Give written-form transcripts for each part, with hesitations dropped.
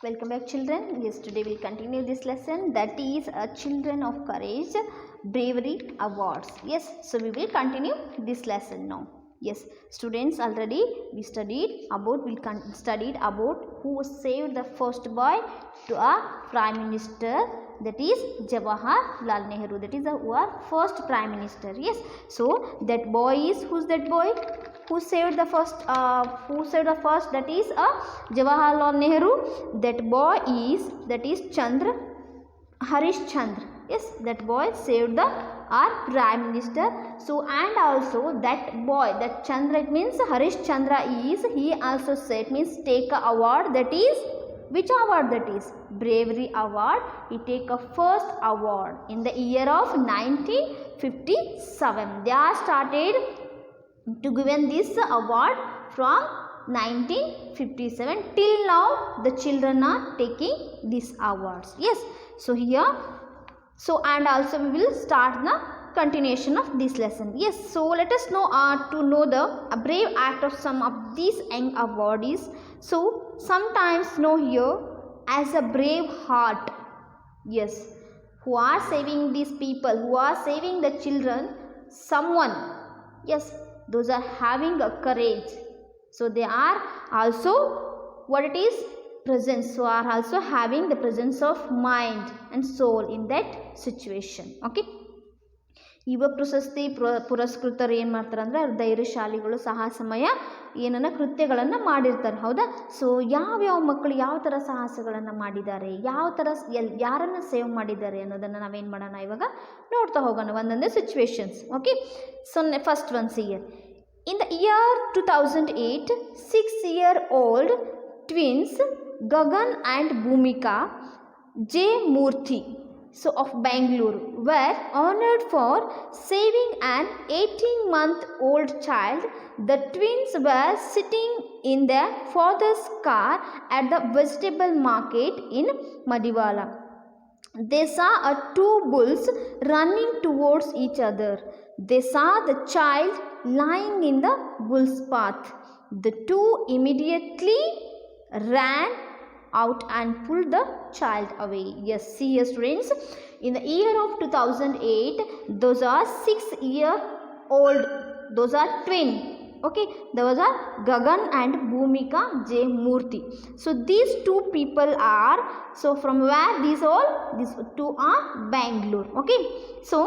Welcome back, children. Yes, today we'll continue this lesson, that is Children of Courage Bravery Awards. Yes, so we will continue this lesson now. Yes, students, already we studied about who saved the first boy to a prime minister, that is Jawaharlal Nehru. That is our first prime minister. Yes, so that boy is, who's that boy? Who saved the first? That is Jawaharlal Nehru. That boy is, that is Harish Chandra. Yes, that boy saved our prime minister. So and also that boy, that Chandra, it means Harish Chandra is, he also said, means take a award, that is, which award? That is Bravery Award. He take a first award in the year of 1957. They are started to given this award from 1957 till now. The children are taking these awards. Yes, so here, so and also we will start the continuation of this lesson. Yes, so let us know to know the brave act of some of these young awardees. So sometimes know here as a brave heart. Yes, who are saving these people, who are saving the children, someone, yes, those are having a courage. So they are also what it is, presence. So are also having the presence of mind and soul in that situation. Okay. ಯುವ ಪ್ರಶಸ್ತಿ ಪುರಸ್ಕೃತರು ಏನು ಮಾಡ್ತಾರೆ ಅಂದರೆ ಧೈರ್ಯಶಾಲಿಗಳು, ಸಾಹಸಮಯ ಏನನ್ನ ಕೃತ್ಯಗಳನ್ನು ಮಾಡಿರ್ತಾರೆ. ಹೌದಾ? ಸೊ ಯಾವ್ಯಾವ ಮಕ್ಕಳು ಯಾವ ಥರ ಸಾಹಸಗಳನ್ನು ಮಾಡಿದ್ದಾರೆ, ಯಾವ ಥರ ಯಾರನ್ನು ಸೇವ್ ಮಾಡಿದ್ದಾರೆ ಅನ್ನೋದನ್ನು ನಾವೇನು ಮಾಡೋಣ, ಇವಾಗ ನೋಡ್ತಾ ಹೋಗೋಣ ಒಂದೊಂದೇ situations. Okay, so first once year. In the year 2008, 6-year-old twins Gagan and Bhumika J. Murthy, so of Bangalore, were honored for saving an 18-month-old child. The twins were sitting in their father's car at the vegetable market in Madiwala. They saw two bulls running towards each other. They saw the child lying in the bull's path. The two immediately ran out and pulled the child away. Yes, see here students, in the year of 2008, those are 6-year-old, those are twin. Okay, those are Gagan and Bhumika J. Murthy. So these two people are, so from where these two are Bangalore. Okay, so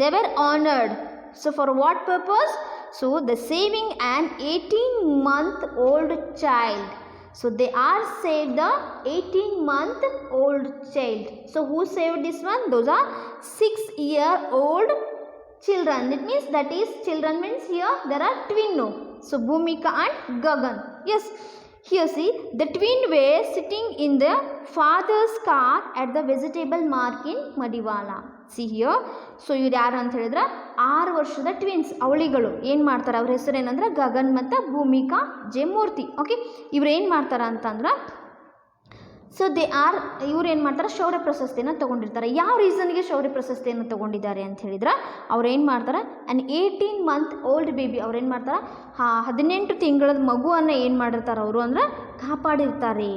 they were honored. So for what purpose? So the saving an 18-month-old child. So they are saved the 18-month-old child. So who saved this one? Those are 6-year-old children. It means, that is, children means here there are twin. No, so Bhumika and Gagan. Yes, here see, the twin were sitting in the father's car at the vegetable market in Madiwala. See here, so ಇವ್ರು ಯಾರು ಅಂತ ಹೇಳಿದ್ರೆ 6 ವರ್ಷದ twins ಅವಳಿಗಳು ಏನು ಮಾಡ್ತಾರೆ, ಅವ್ರ ಹೆಸರು ಏನಂದ್ರೆ ಗಗನ್ ಮತ್ತು ಭೂಮಿಕಾ ಜೆ ಮೂರ್ತಿ. ಓಕೆ, ಇವ್ರು ಏನು ಮಾಡ್ತಾರೆ ಅಂತಂದ್ರೆ, ಸೊ ಇವ್ರು ಏನು ಮಾಡ್ತಾರೆ, ಶೌರ್ಯ ಪ್ರಶಸ್ತಿಯನ್ನು ತೊಗೊಂಡಿರ್ತಾರೆ. ಯಾವ ರೀಸನ್ಗೆ ಶೌರ್ಯ ಪ್ರಶಸ್ತಿಯನ್ನು ತೊಗೊಂಡಿದ್ದಾರೆ ಅಂತ ಹೇಳಿದ್ರೆ, ಅವ್ರು ಏನು ಮಾಡ್ತಾರೆ, ಆ್ಯನ್ 18-month-old ಬೇಬಿ, ಅವ್ರು ಏನು ಮಾಡ್ತಾರೆ, 18 ತಿಂಗಳ ಮಗುವನ್ನು ಏನು ಮಾಡಿರ್ತಾರೆ ಅವರು ಅಂದರೆ ಕಾಪಾಡಿರ್ತಾರೆ.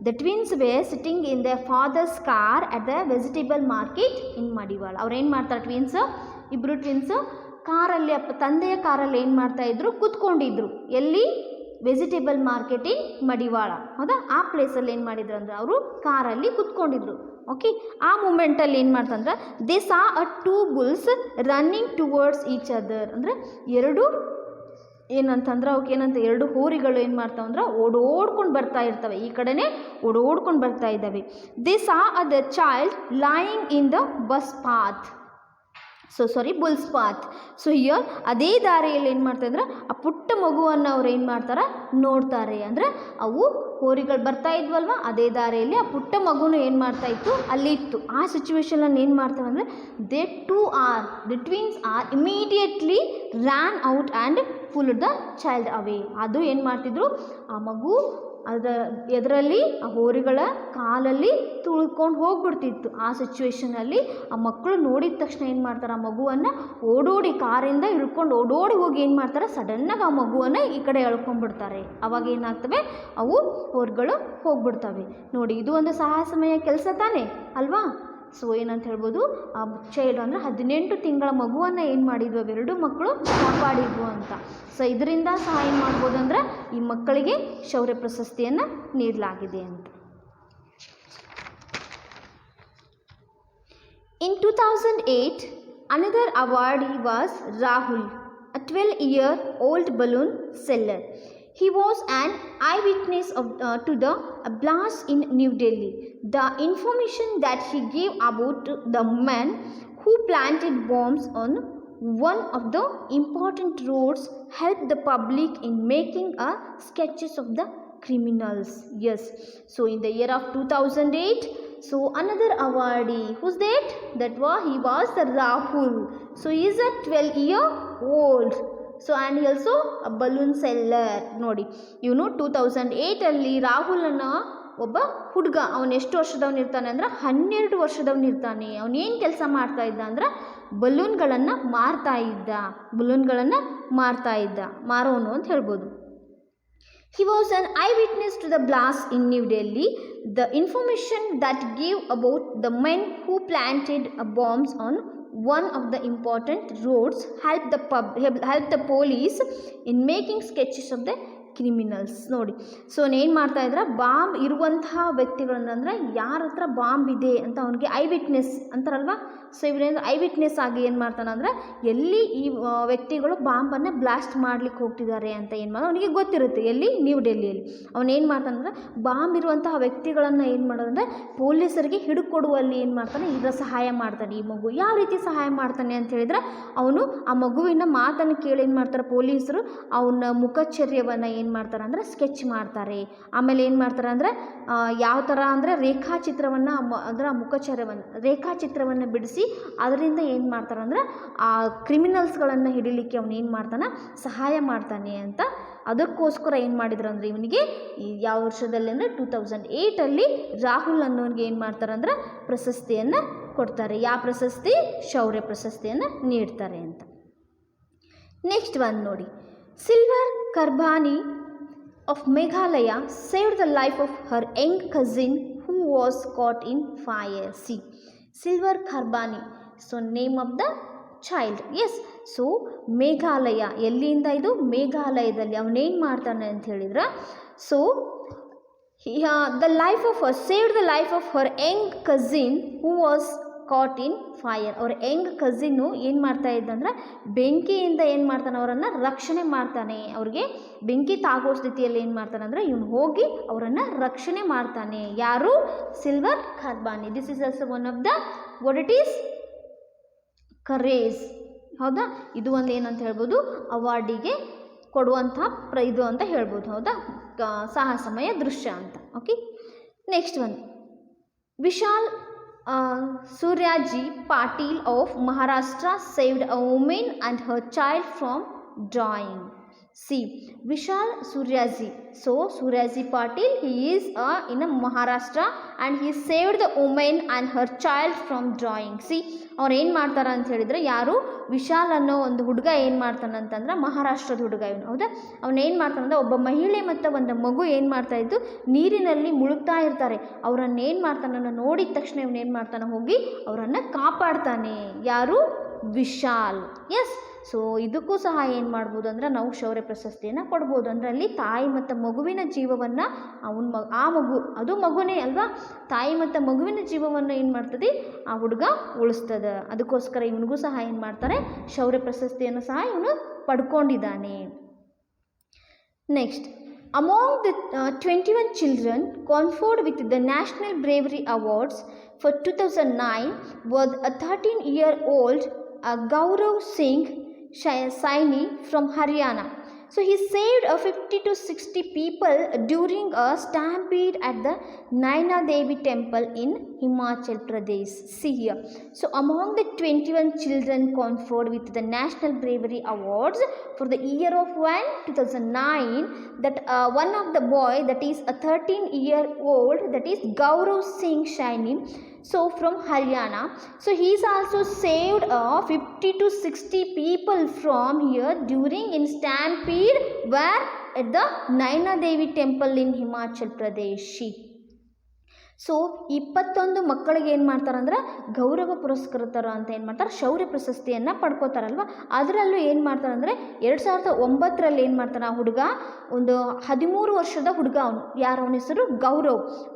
The twins were sitting in the father's car at the vegetable market in Madiwala. ಅವ್ರು ಏನು ಮಾಡ್ತಾರೆ, ಇಬ್ಬರು ಟ್ವಿನ್ಸು ಕಾರಲ್ಲಿ, ತಂದೆಯ ಕಾರಲ್ಲಿ ಏನು ಮಾಡ್ತಾಯಿದ್ರು, ಕೂತ್ಕೊಂಡಿದ್ರು. ಎಲ್ಲಿ? ವೆಜಿಟೇಬಲ್ ಮಾರ್ಕೆಟ್ ಇನ್ ಮಡಿವಾಳ. ಹೌದಾ? ಆ ಪ್ಲೇಸಲ್ಲಿ ಏನು ಮಾಡಿದ್ರು ಅಂದರೆ ಅವರು ಕಾರಲ್ಲಿ ಕೂತ್ಕೊಂಡಿದ್ರು. ಓಕೆ, ಆ ಮೂಮೆಂಟಲ್ಲಿ ಏನು ಮಾಡ್ತಂದ್ರೆ, they saw two bulls running towards each other. ಅಂದರೆ ಎರಡು ಏನಂತಂದ್ರೆ ಅವಕ್ಕೆ ಏನಂತ, ಎರಡು ಹೋರಿಗಳು ಏನು ಮಾಡ್ತಾವಂದ್ರೆ ಓಡೋಡ್ಕೊಂಡು ಬರ್ತಾ ಇರ್ತವೆ, ಈ ಕಡೆನೇ ಓಡೋಡ್ಕೊಂಡು ಬರ್ತಾ ಇದ್ದಾವೆ. They saw the child lying in the bus path, Bulls path. So here ಅದೇ ದಾರಿಯಲ್ಲಿ ಏನು ಮಾಡ್ತಾರೆ ಅಂದರೆ ಆ ಪುಟ್ಟ ಮಗುವನ್ನು ಅವ್ರು ಏನು ಮಾಡ್ತಾರೆ, ನೋಡ್ತಾರೆ. ಅಂದರೆ ಅವು ಹೋರಿಗಳು ಬರ್ತಾ ಇದ್ವಲ್ವ, ಅದೇ ದಾರಿಯಲ್ಲಿ ಆ ಪುಟ್ಟ ಮಗುನು ಏನು ಮಾಡ್ತಾ ಇತ್ತು, ಅಲ್ಲಿ ಇತ್ತು. ಆ ಸಿಚುವೇಶನಲ್ಲಿ ಏನು ಮಾಡ್ತಾರೆ ಅಂದರೆ, the twins are immediately ran out and pulled the child away. ಅದು ಏನು ಮಾಡ್ತಿದ್ರು, ಆ ಮಗು ಎದರಲ್ಲಿ ಆ ಹೋರಿಗಳ ಕಾಲಲ್ಲಿ ತುಳ್ಕೊಂಡು ಹೋಗ್ಬಿಡ್ತಿತ್ತು. ಆ ಸಿಚುವೇಶನಲ್ಲಿ ಆ ಮಕ್ಕಳು ನೋಡಿದ ತಕ್ಷಣ ಏನು ಮಾಡ್ತಾರೆ, ಆ ಮಗುವನ್ನು ಓಡೋಡಿ ಕಾರಿಂದ ಇಳ್ಕೊಂಡು ಓಡೋಡಿ ಹೋಗಿ ಏನು ಮಾಡ್ತಾರೆ, ಸಡನ್ನಾಗಿ ಆ ಮಗುವನ್ನು ಈ ಕಡೆ ಎಳ್ಕೊಂಡ್ಬಿಡ್ತಾರೆ. ಅವಾಗ ಏನಾಗ್ತವೆ, ಅವು ಹೋರಿಗಳು ಹೋಗ್ಬಿಡ್ತವೆ. ನೋಡಿ, ಇದು ಒಂದು ಸಾಹಸಮಯ ಕೆಲಸ ತಾನೇ ಅಲ್ವಾ. ಸೊ ಏನಂತ ಹೇಳ್ಬೋದು, ಆ ಚೈಲ್ಡ್ ಅಂದರೆ 18 ತಿಂಗಳ ಮಗುವನ್ನು ಏನು ಮಾಡಿದ್ವು ಅವೆರಡು ಮಕ್ಕಳು ಕಾಪಾಡಿದ್ವು ಅಂತ. ಸೊ ಇದರಿಂದ ಸಹ ಏನು ಮಾಡ್ಬೋದು ಅಂದರೆ ಈ ಮಕ್ಕಳಿಗೆ ಶೌರ್ಯ ಪ್ರಶಸ್ತಿಯನ್ನು ನೀಡಲಾಗಿದೆ ಅಂತ. In 2008, another awardee was Rahul, a 12-year-old balloon seller. He was an eyewitness to the blast in New Delhi. The information that he gave about the man who planted bombs on one of the important roads helped the public in making sketches of the criminals. Yes, so in the year of 2008, so another awardee, who's that? He was the Rahul. So he is a 12-year-old. So and also balloon seller. ನೋಡಿ, ಇವನು 2008 ರಾಹುಲ್ ಅನ್ನೋ ಒಬ್ಬ ಹುಡುಗ, ಅವನು ಎಷ್ಟು ವರ್ಷದವನು ಇರ್ತಾನೆ ಅಂದರೆ 12 ವರ್ಷದವನು ಇರ್ತಾನೆ. ಅವನೇನು ಕೆಲಸ ಮಾಡ್ತಾ ಇದ್ದ ಅಂದ್ರೆ ಬಲೂನ್ಗಳನ್ನು ಮಾರ್ತಾ ಇದ್ದ, ಮಾರೋನು ಅಂತ ಹೇಳ್ಬೋದು. He was an eyewitness to the blast in New Delhi. The information that gave about the men who planted bombs on one of the important roads helped the police in making sketches of the criminals. ನೋಡಿ, so ಏನು ಮಾಡ್ತಾ ಇದ್ರೆ, bomb ಇರುವಂತಹ ವ್ಯಕ್ತಿಗಳನ್ನ ಅಂದರೆ ಯಾರ ಹತ್ರ bomb ಇದೆ ಅಂತ ಅವನಿಗೆ ಐ ವಿಟ್ನೆಸ್ ಅಂತಾರಲ್ವ. ಸೊ ಇವರೇನು ಐ ವಿಟ್ನೆಸ್ ಆಗಿ ಏನು ಮಾಡ್ತಾನೆ ಅಂದರೆ ಎಲ್ಲಿ ಈ ವ್ಯಕ್ತಿಗಳು ಬಾಂಬನ್ನು ಬ್ಲಾಸ್ಟ್ ಮಾಡ್ಲಿಕ್ಕೆ ಹೋಗ್ತಿದ್ದಾರೆ ಅಂತ ಏನು ಮಾಡೋದು ಅವನಿಗೆ ಗೊತ್ತಿರುತ್ತೆ, ಎಲ್ಲಿ, ನ್ಯೂ ಡೆಲ್ಲಿಯಲ್ಲಿ. ಅವನೇನು ಮಾಡ್ತಾನೆ ಅಂದರೆ ಬಾಂಬ್ ಇರುವಂತಹ ವ್ಯಕ್ತಿಗಳನ್ನು ಏನು ಮಾಡೋದಂದರೆ ಪೊಲೀಸರಿಗೆ ಹಿಡುಕೊಡುವಲ್ಲಿ ಏನು ಮಾಡ್ತಾನೆ, ಇದರ ಸಹಾಯ ಮಾಡ್ತಾನೆ. ಈ ಮಗು ಯಾವ ರೀತಿ ಸಹಾಯ ಮಾಡ್ತಾನೆ ಅಂತ ಹೇಳಿದ್ರೆ, ಅವನು ಆ ಮಗುವಿನ ಮಾತನ್ನು ಕೇಳಿ ಏನು ಮಾಡ್ತಾರೆ ಪೊಲೀಸರು, ಅವನ ಮುಖಚರ್ಯವನ್ನು ಏನು ಮಾಡ್ತಾರೆ ಅಂದರೆ ಸ್ಕೆಚ್ ಮಾಡ್ತಾರೆ. ಆಮೇಲೆ ಏನು ಮಾಡ್ತಾರೆ ಅಂದರೆ ಯಾವ ಥರ ಅಂದರೆ ರೇಖಾಚಿತ್ರವನ್ನು ಅಂದರೆ ಆ ರೇಖಾಚಿತ್ರವನ್ನು ಬಿಡಿಸಿ ಅದರಿಂದ ಏನು ಮಾಡ್ತಾರೆ ಅಂದರೆ ಆ ಕ್ರಿಮಿನಲ್ಸ್ಗಳನ್ನು ಹಿಡಿಲಿಕ್ಕೆ ಅವನು ಏನು ಮಾಡ್ತಾನೆ, ಸಹಾಯ ಮಾಡ್ತಾನೆ ಅಂತ. ಅದಕ್ಕೋಸ್ಕರ ಏನು ಮಾಡಿದ್ರು ಅಂದರೆ ಇವನಿಗೆ ಯಾವ ವರ್ಷದಲ್ಲಿ ಅಂದರೆ 2008 ರಾಹುಲ್ ಅನ್ನೋನಿಗೆ ಏನು ಮಾಡ್ತಾರೆ ಅಂದರೆ ಪ್ರಶಸ್ತಿಯನ್ನು ಕೊಡ್ತಾರೆ. ಯಾವ ಪ್ರಶಸ್ತಿ? ಶೌರ್ಯ ಪ್ರಶಸ್ತಿಯನ್ನು ನೀಡ್ತಾರೆ ಅಂತ. ನೆಕ್ಸ್ಟ್ ಒಂದು ನೋಡಿ, silver ಕರ್ಬಾನಿ of Meghalaya saved the life of her young cousin who was caught in fire. See, Silver Kharbani, so name of the child. Yes, so Meghalaya, ಎಲ್ಲಿಂದ ಇದು? ಮೇಘಾಲಯದಲ್ಲಿ. ಅವನೇನು ಮಾಡ್ತಾನೆ ಅಂತ ಹೇಳಿದ್ರೆ, so saved the life of her young cousin who was caught in fire. ಅವ್ರ young ಕಸಿನ್ನು ಏನು ಮಾಡ್ತಾ ಇದ್ದಂದ್ರೆ ಬೆಂಕಿಯಿಂದ ಏನು ಮಾಡ್ತಾನೆ, ಅವರನ್ನು ರಕ್ಷಣೆ ಮಾಡ್ತಾನೆ. ಅವ್ರಿಗೆ ಬೆಂಕಿ ತಾಗೋ ಸ್ಥಿತಿಯಲ್ಲಿ ಏನು ಮಾಡ್ತಾನೆ ಅಂದರೆ ಇವನು ಹೋಗಿ ಅವರನ್ನು ರಕ್ಷಣೆ ಮಾಡ್ತಾನೆ. ಯಾರು? Silver Kharbani. This is also one of the what it is courage. ಹೌದಾ? ಇದು ಒಂದು ಏನಂತ ಹೇಳ್ಬೋದು, ಅವಾರ್ಡಿಗೆ ಕೊಡುವಂಥ ಇದು ಅಂತ ಹೇಳ್ಬೋದು. ಹೌದಾ? ಸಾಹಸಮಯ ದೃಶ್ಯ ಅಂತ. ಓಕೆ, ನೆಕ್ಸ್ಟ್ ಒಂದು, Vishal Suryaji Patil of Maharashtra saved a woman and her child from drowning. See, Vishal Suryaji. So Suryaji Patil, he is in Maharashtra and he saved the woman and her child from drowning. See, ಅವ್ರು ಏನು ಮಾಡ್ತಾರೆ ಅಂತ ಹೇಳಿದರೆ, ಯಾರು? ವಿಶಾಲ್ ಅನ್ನೋ ಒಂದು ಹುಡುಗ ಏನು ಮಾಡ್ತಾನೆ ಅಂತಂದ್ರೆ ಮಹಾರಾಷ್ಟ್ರದ ಹುಡುಗ ಇವನು. ಹೌದಾ? ಅವನು ಏನು ಮಾಡ್ತಾನಂದ್ರೆ ಒಬ್ಬ ಮಹಿಳೆ ಮತ್ತು ಒಂದು ಮಗು ಏನು ಮಾಡ್ತಾ ಇದ್ದು ನೀರಿನಲ್ಲಿ ಮುಳುಗ್ತಾ ಇರ್ತಾರೆ. ಅವರನ್ನು ಏನು ಮಾಡ್ತಾನೆ ನೋಡಿದ ತಕ್ಷಣ ಇವನು ಏನು ಮಾಡ್ತಾನೆ, ಹೋಗಿ ಅವರನ್ನು ಕಾಪಾಡ್ತಾನೆ. ಯಾರು? ವಿಶಾಲ್. ಎಸ್, ಸೊ ಇದಕ್ಕೂ ಸಹ ಏನು ಮಾಡ್ಬೋದು ಅಂದರೆ ನಾವು ಶೌರ್ಯ ಪ್ರಶಸ್ತಿಯನ್ನು ಕೊಡ್ಬೋದು. ಅಂದರೆ ಅಲ್ಲಿ ತಾಯಿ ಮತ್ತು ಮಗುವಿನ ಜೀವವನ್ನು ಆ ಮಗು, ಅದು ಮಗುನೇ ಅಲ್ವಾ, ತಾಯಿ ಮತ್ತು ಮಗುವಿನ ಜೀವವನ್ನು ಏನು ಮಾಡ್ತದೆ ಆ ಹುಡುಗ ಉಳಿಸ್ತದೆ. ಅದಕ್ಕೋಸ್ಕರ ಇವನಿಗೂ ಸಹ ಏನು ಮಾಡ್ತಾರೆ, ಶೌರ್ಯ ಪ್ರಶಸ್ತಿಯನ್ನು ಸಹ ಇವನು ಪಡ್ಕೊಂಡಿದ್ದಾನೆ. Next, among the 21 children conferred with the National Bravery Awards for 2009 was a 13-year-old Gaurav Singh Saini from Haryana. So he saved 50 to 60 people during a stampede at the Naina Devi temple in Himachal Pradesh. See here. So among the 21 children conferred with the National Bravery Awards for the year of 2009, that one of the boy, that is a 13-year-old, that is Gaurav Singh Shaini, so from Haryana. So he is also saved 50 to 60 people from here during in stampede where at the Naina Devi temple in Himachal Pradesh. So 21 ಮಕ್ಕಳಿಗೆ ಏನು ಮಾಡ್ತಾರಂದ್ರೆ ಗೌರವ ಪುರಸ್ಕೃತರು ಅಂತ ಏನು ಮಾಡ್ತಾರೆ, ಶೌರ್ಯ ಪ್ರಶಸ್ತಿಯನ್ನು ಪಡ್ಕೋತಾರಲ್ವ. ಅದರಲ್ಲೂ ಏನು ಮಾಡ್ತಾರಂದರೆ 2009ರಲ್ಲಿ ಏನು ಮಾಡ್ತಾನೆ ಆ ಹುಡುಗ, ಒಂದು 13 ವರ್ಷದ ಹುಡುಗ, ಅವನು ಯಾರು, ಅವನ ಹೆಸರು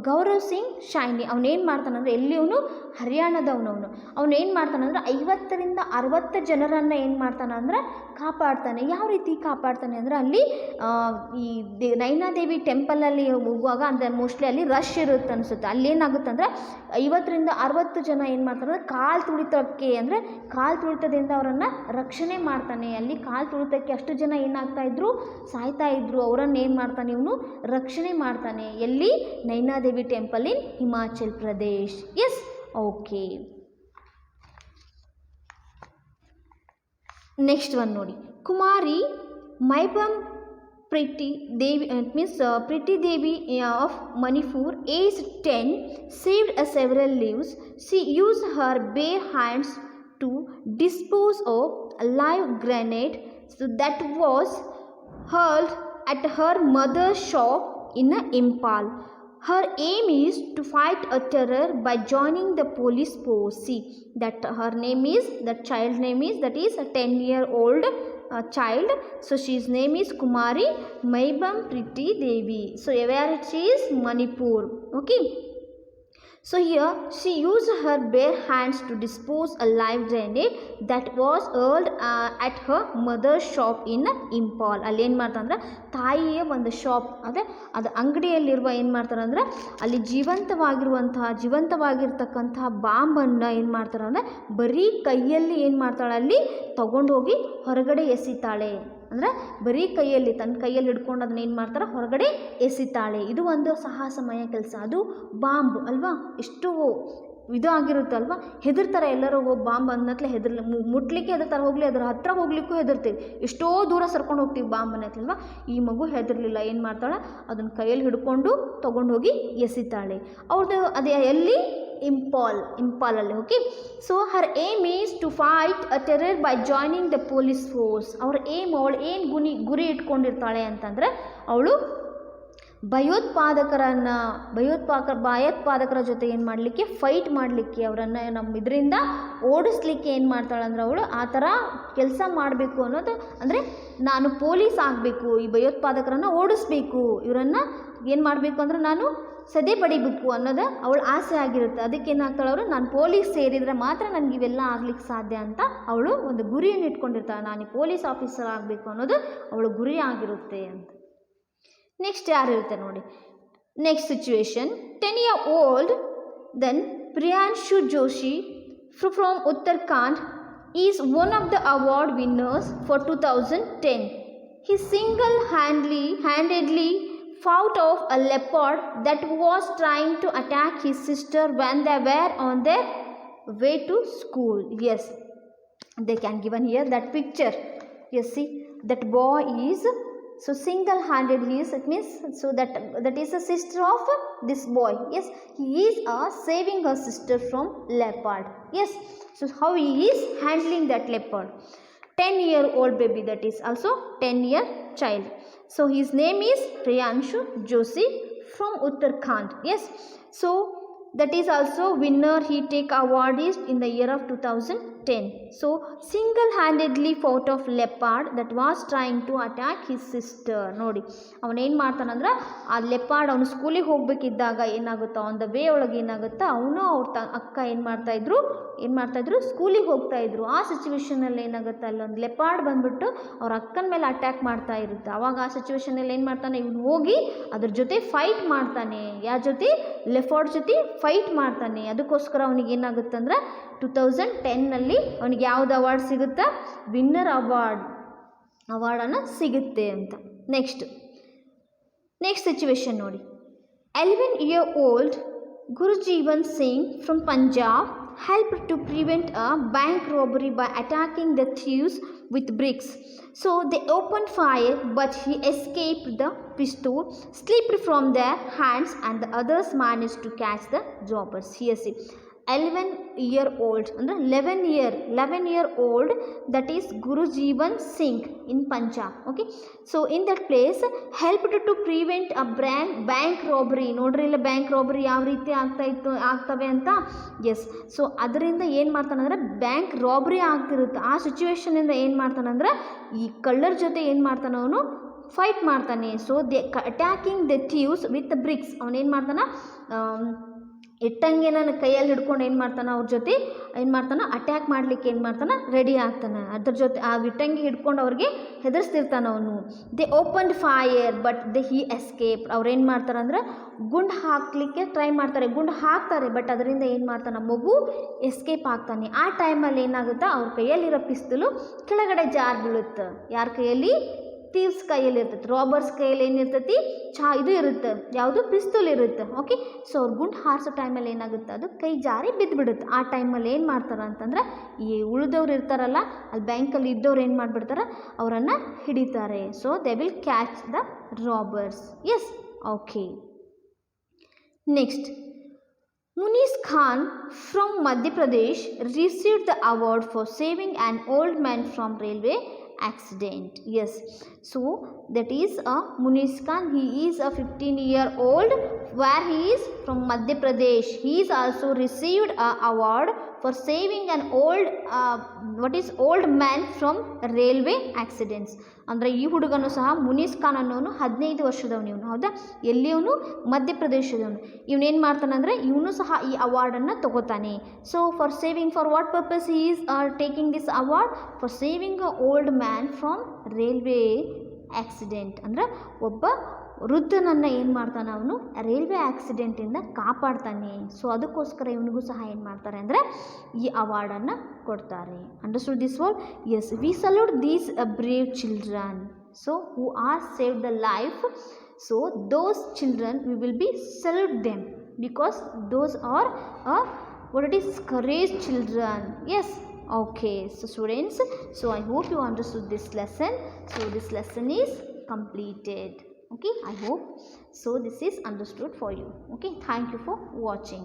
ಗೌರವ್ ಸಿಂಗ್ ಶೈನಿ. ಅವನೇನು ಮಾಡ್ತಾನಂದರೆ, ಎಲ್ಲಿ ಅವನು ಹರಿಯಾಣದವನು. ಅವನೇನು ಮಾಡ್ತಾನಂದ್ರೆ 50ರಿಂದ 60 ಜನರನ್ನು ಏನು ಮಾಡ್ತಾನಂದ್ರೆ ಕಾಪಾಡ್ತಾನೆ. ಯಾವ ರೀತಿ ಕಾಪಾಡ್ತಾನೆ ಅಂದರೆ, ಅಲ್ಲಿ ಈ ನೈನಾದೇವಿ ಟೆಂಪಲಲ್ಲಿ ಹೋಗುವಾಗ ಅಂದರೆ ಮೋಸ್ಟ್ಲಿ ಅಲ್ಲಿ ರಶ್ ಇರುತ್ತೆ ಅನಿಸುತ್ತೆ. ಅಲ್ಲೇನಾಗುತ್ತೆ ಅಂದರೆ 50ರಿಂದ 60 ಜನ ಏನು ಮಾಡ್ತಾರೆ ಅಂದರೆ ಕಾಲು ತುಳಿತಕ್ಕೆ, ಅಂದರೆ ಕಾಲು ತುಳಿತದಿಂದ ಅವರನ್ನು ರಕ್ಷಣೆ ಮಾಡ್ತಾನೆ. ಅಲ್ಲಿ ಕಾಲು ತುಳಿತಕ್ಕೆ ಅಷ್ಟು ಜನ ಏನಾಗ್ತಾಯಿದ್ರು, ಸಾಯ್ತಾಯಿದ್ರು. ಅವರನ್ನು ಏನು ಮಾಡ್ತಾನೆ ಇವನು, ರಕ್ಷಣೆ ಮಾಡ್ತಾನೆ. ಎಲ್ಲಿ, Nainadevi temple in Himachal Pradesh. Yes, okay. Next one ನೋಡಿ, Kumari ಮೈಬಮ್ Priti Devi, Priti Devi of Manipur, aged 10, saved several lives. She used her bare hands to dispose of a live grenade that was hurled at her mother's shop in Impal. Her aim is to fight a terror by joining the police force. See, that her name is, that child name is, that is a 10-year-old child. So she's name is Kumari Maibam Priti Devi. So where she is, Manipur. Okay. So here she used her bare hands to dispose a live grenade that was hurled at her mother's shop in Impal. ಅಲ್ಲಿ ಏನು ಮಾಡ್ತಾರೆ ಅಂದರೆ, ತಾಯಿಯ ಒಂದು shop, ಅದೇ ಅದು ಅಂಗಡಿಯಲ್ಲಿರುವ ಏನು ಮಾಡ್ತಾರೆ ಅಂದರೆ, ಅಲ್ಲಿ ಜೀವಂತವಾಗಿರ್ತಕ್ಕಂತಹ ಬಾಂಬನ್ನು ಏನು ಮಾಡ್ತಾರೆ ಅಂದರೆ ಬರೀ ಕೈಯಲ್ಲಿ ಏನು ಮಾಡ್ತಾಳೆ, ಅಲ್ಲಿ ತಗೊಂಡು ಹೋಗಿ ಹೊರಗಡೆ ಎಸಿತಾಳೆ. ಅಂದರೆ ಬರೀ ಕೈಯಲ್ಲಿ, ತನ್ನ ಕೈಯಲ್ಲಿ ಹಿಡ್ಕೊಂಡು ಅದನ್ನ ಏನು ಮಾಡ್ತಾರೆ, ಹೊರಗಡೆ ಎಸಿತಾಳೆ. ಇದು ಒಂದು ಸಾಹಸಮಯ ಕೆಲಸ. ಅದು ಬಾಂಬ್ ಅಲ್ವಾ, ಎಷ್ಟು ಇದು ಆಗಿರುತ್ತಲ್ವ, ಹೆದರ್ತಾರೆ ಎಲ್ಲರೂ. ಬಾಂಬ್ ಅನ್ನತ್ಲೆ ಮುಟ್ಲಿಕ್ಕೆ ಹೆದರ್ತಾರೆ, ಹೋಗಲಿ ಅದರ ಹತ್ರ ಹೋಗ್ಲಿಕ್ಕೂ ಹೆದರ್ತೀವಿ, ಎಷ್ಟೋ ದೂರ ಸರ್ಕೊಂಡು ಹೋಗ್ತೀವಿ ಬಾಂಬ್ ಅನ್ನತ್ಲಲ್ವ. ಈ ಮಗು ಹೆದರ್ಲಿಲ್ಲ, ಏನು ಮಾಡ್ತಾಳೆ, ಅದನ್ನು ಕೈಯಲ್ಲಿ ಹಿಡ್ಕೊಂಡು ತೊಗೊಂಡು ಹೋಗಿ ಎಸಿತಾಳೆ. ಅವ್ರದ್ದು ಅದೇ ಎಲ್ಲಿ, ಇಂಪಾಲಲ್ಲಿ. Okay. So her aim is to fight a terror by joining the police force. ಅವ್ರ ಏಮ್, ಅವಳು ಏನು ಗುರಿ ಇಟ್ಕೊಂಡಿರ್ತಾಳೆ ಅಂತಂದರೆ, ಅವಳು ಭಯೋತ್ಪಾದಕರ ಜೊತೆ ಏನು ಮಾಡಲಿಕ್ಕೆ, ಫೈಟ್ ಮಾಡಲಿಕ್ಕೆ, ಅವರನ್ನು ನಮ್ಮ ಇದರಿಂದ ಓಡಿಸ್ಲಿಕ್ಕೆ ಏನು ಮಾಡ್ತಾಳೆ ಅಂದರೆ, ಅವಳು ಆ ಥರ ಕೆಲಸ ಮಾಡಬೇಕು ಅನ್ನೋದು, ಅಂದರೆ ನಾನು ಪೊಲೀಸ್ ಆಗಬೇಕು, ಈ ಭಯೋತ್ಪಾದಕರನ್ನು ಓಡಿಸ್ಬೇಕು, ಇವರನ್ನು ಏನು ಮಾಡಬೇಕು ಅಂದರೆ ನಾನು ಸದೆ ಬಡಿಬೇಕು ಅನ್ನೋದು ಅವಳ ಆಸೆ ಆಗಿರುತ್ತೆ. ಅದಕ್ಕೇನಾಗ್ತಾಳೆ ಅವರು, ನಾನು ಪೊಲೀಸ್ ಸೇರಿದರೆ ಮಾತ್ರ ನನಗೆ ಇವೆಲ್ಲ ಆಗ್ಲಿಕ್ಕೆ ಸಾಧ್ಯ ಅಂತ ಅವಳು ಒಂದು ಗುರಿಯನ್ನು ಇಟ್ಕೊಂಡಿರ್ತಾಳೆ. ನಾನು ಪೊಲೀಸ್ ಆಫೀಸರ್ ಆಗಬೇಕು ಅನ್ನೋದು ಅವಳ ಗುರಿ ಆಗಿರುತ್ತೆ ಅಂತ. ನೆಕ್ಸ್ಟ್ ಯಾರು ಇರುತ್ತೆ ನೋಡಿ, next situation. 10-year-old then Priyanshu Joshi from Uttarakhand is one of the award winners for 2010. He single-handedly fought off a leopard that was trying to attack his sister when they were on their way to school. Yes, they can given here that picture. You see, that boy is, so single-handed he is, it means, so that is the sister of this boy. Yes, he is saving her sister from leopard. Yes, so how he is handling that leopard. 10-year-old baby, that is also 10-year child. So his name is Priyanshu Joshi from Uttarakhand. Yes, so that is also winner. He take award is in the year of 2010. So single-handedly fought off leopard that was trying to attack his sister. ನೋಡಿ, ಅವನೇನು ಮಾಡ್ತಾನಂದ್ರೆ, ಆ leopard ಅವನು ಸ್ಕೂಲಿಗೆ ಹೋಗ್ಬೇಕಿದ್ದಾಗ ಏನಾಗುತ್ತೋ, on the way ಒಳಗೆ ಏನಾಗುತ್ತಾ, ಅವನು ಅವ್ರ ಅಕ್ಕ ಏನು ಮಾಡ್ತಾಯಿದ್ರು ಸ್ಕೂಲಿಗೆ ಹೋಗ್ತಾಯಿದ್ರು. ಆ ಸಿಚುವೇಷನಲ್ಲಿ ಏನಾಗುತ್ತೆ, ಅಲ್ಲೊಂದು ಲೆಪಾರ್ಡ್ ಬಂದುಬಿಟ್ಟು ಅವ್ರ ಅಕ್ಕನ ಮೇಲೆ ಅಟ್ಯಾಕ್ ಮಾಡ್ತಾ ಇರುತ್ತೆ. ಆವಾಗ ಆ ಸಿಚುವೇಷನಲ್ಲಿ ಏನು ಮಾಡ್ತಾನೆ, ಇವನು ಹೋಗಿ ಅದ್ರ ಜೊತೆ ಫೈಟ್ ಮಾಡ್ತಾನೆ. ಯಾರ ಜೊತೆ, ಲೆಪಾರ್ಡ್ ಜೊತೆ ಫೈಟ್ ಮಾಡ್ತಾನೆ. ಅದಕ್ಕೋಸ್ಕರ ಅವನಿಗೆ ಏನಾಗುತ್ತೆ ಅಂದರೆ 2010ನಲ್ಲಿ ಅವನಿಗೆ ಯಾವುದು ಅವಾರ್ಡ್ ಸಿಗುತ್ತಾ, ವಿನ್ನರ್ ಅವಾರ್ಡ್. ಅವಾರ್ಡನ್ನು ಸಿಗುತ್ತೆ ಅಂತ. ನೆಕ್ಸ್ಟ್ ಸಿಚುವೇಶನ್ ನೋಡಿ. 11-year-old Gurjeevan Singh from Punjab helped to prevent a bank robbery by attacking the thieves with bricks. So they opened fire, but he escaped. The pistol slipped from their hands and the others managed to catch the robbers. Here see, 11-year-old ಅಂದರೆ 11-year-old, that is Gurjeevan Singh in Punjab. Okay, so in that place helped to prevent a bank robbery. ನೋಡ್ರಿ ಇಲ್ಲ bank robbery ಯಾವ ರೀತಿ ಆಗ್ತವೆ ಅಂತ. S, so ಅದರಿಂದ ಏನು ಮಾಡ್ತಾನಂದ್ರೆ bank robbery ಆಗ್ತಿರುತ್ತೆ. ಆ ಸಿಚುವೇಶನಿಂದ ಏನು ಮಾಡ್ತಾನಂದ್ರೆ ಈ ಕಳ್ಳರ ಜೊತೆ ಏನು ಮಾಡ್ತಾನೆ, ಅವನು ಫೈಟ್ ಮಾಡ್ತಾನೆ. So they attacking the thieves with bricks. ಅವನೇನು ಮಾಡ್ತಾನೆ, ಇಟ್ಟಂಗೆ ನನ್ನ ಕೈಯಲ್ಲಿ ಹಿಡ್ಕೊಂಡು ಏನು ಮಾಡ್ತಾನೆ, ಅವ್ರ ಜೊತೆ ಏನು ಮಾಡ್ತಾನೆ, ಅಟ್ಯಾಕ್ ಮಾಡಲಿಕ್ಕೆ ಏನು ಮಾಡ್ತಾನೆ, ರೆಡಿ ಆಗ್ತಾನೆ. ಅದ್ರ ಜೊತೆ ಆ ಇಟ್ಟಂಗಿ ಹಿಡ್ಕೊಂಡು ಅವ್ರಿಗೆ ಹೆದರ್ಸ್ತಿರ್ತಾನೆ ಅವನು. They opened fire but he escape. ಅವ್ರೇನು ಮಾಡ್ತಾರೆ ಅಂದರೆ ಗುಂಡು ಹಾಕಲಿಕ್ಕೆ ಟ್ರೈ ಮಾಡ್ತಾರೆ, ಗುಂಡು ಹಾಕ್ತಾರೆ, ಬಟ್ ಅದರಿಂದ ಏನು ಮಾಡ್ತಾನೆ, ಮಗು ಎಸ್ಕೇಪ್ ಆಗ್ತಾನೆ. ಆ ಟೈಮಲ್ಲಿ ಏನಾಗುತ್ತೆ, ಅವ್ರ ಕೈಯಲ್ಲಿರೋ ಪಿಸ್ತೂಲು ಕೆಳಗಡೆ ಜಾರ್ ಬೀಳುತ್ತೆ. ಯಾರ ಕೈಯಲ್ಲಿ, ಥೀವ್ಸ್ ಕೈಯಲ್ಲಿ ಇರ್ತೈತಿ, ರಾಬರ್ಸ್ ಕೈಯಲ್ಲಿ ಏನಿರ್ತೈತಿ, ಇದು ಇರುತ್ತೆ, ಯಾವುದು, ಪಿಸ್ತೂಲ್ ಇರುತ್ತೆ. ಓಕೆ, ಸೊ ಅವ್ರು ಗುಂಡು ಹಾರಿಸೋ ಟೈಮಲ್ಲಿ ಏನಾಗುತ್ತೆ, ಅದು ಕೈ ಜಾರಿ ಬಿದ್ದುಬಿಡುತ್ತೆ. ಆ ಟೈಮಲ್ಲಿ ಏನು ಮಾಡ್ತಾರೆ ಅಂತಂದ್ರೆ ಈ ಉಳಿದವ್ರು ಇರ್ತಾರಲ್ಲ, ಅಲ್ಲಿ ಬ್ಯಾಂಕಲ್ಲಿ ಇದ್ದವ್ರು ಏನು ಮಾಡಿಬಿಡ್ತಾರೆ, ಅವರನ್ನು ಹಿಡಿತಾರೆ. So they will catch the robbers. Yes, okay. Next, Munis Khan from Madhya Pradesh received the award for saving an old man from railway accident. Yes, so that is a Munis Khan. He is a 15-year-old where he is from Madhya Pradesh. He is also received a award for saving an old man from railway accidents. ಅಂದರೆ ಈ ಹುಡುಗನು ಸಹ ಮುನೀಸ್ ಖಾನ್ ಅನ್ನೋನು 15 ವರ್ಷದವನು. ಇವನು ಹೌದಾ, ಎಲ್ಲಿಯವನು, ಮಧ್ಯಪ್ರದೇಶದವನು. ಇವನೇನು ಮಾಡ್ತಾನಂದರೆ ಇವನು ಸಹ ಈ ಅವಾರ್ಡನ್ನು ತಗೋತಾನೆ. So for saving, for what purpose he is taking this award? For saving a old man from railway accident. ಅಂದರೆ ಒಬ್ಬ ವೃದ್ಧನನ್ನು ಏನು ಮಾಡ್ತಾನೆ, ಅವನು ರೈಲ್ವೆ ಆಕ್ಸಿಡೆಂಟಿಂದ ಕಾಪಾಡ್ತಾನೆ. ಸೊ ಅದಕ್ಕೋಸ್ಕರ ಇವನಿಗೂ ಸಹ ಏನು ಮಾಡ್ತಾರೆ ಅಂದರೆ ಈ ಅವಾರ್ಡನ್ನು ಕೊಡ್ತಾರೆ. Understood this word? Yes, we salute these brave children, so who are save the life. So those children we will be salute them because those are what it is, courage children. Yes, okay. So students, so I hope you understood this lesson. So this lesson is completed. Okay, I hope so this is understood for you. Okay, thank you for watching.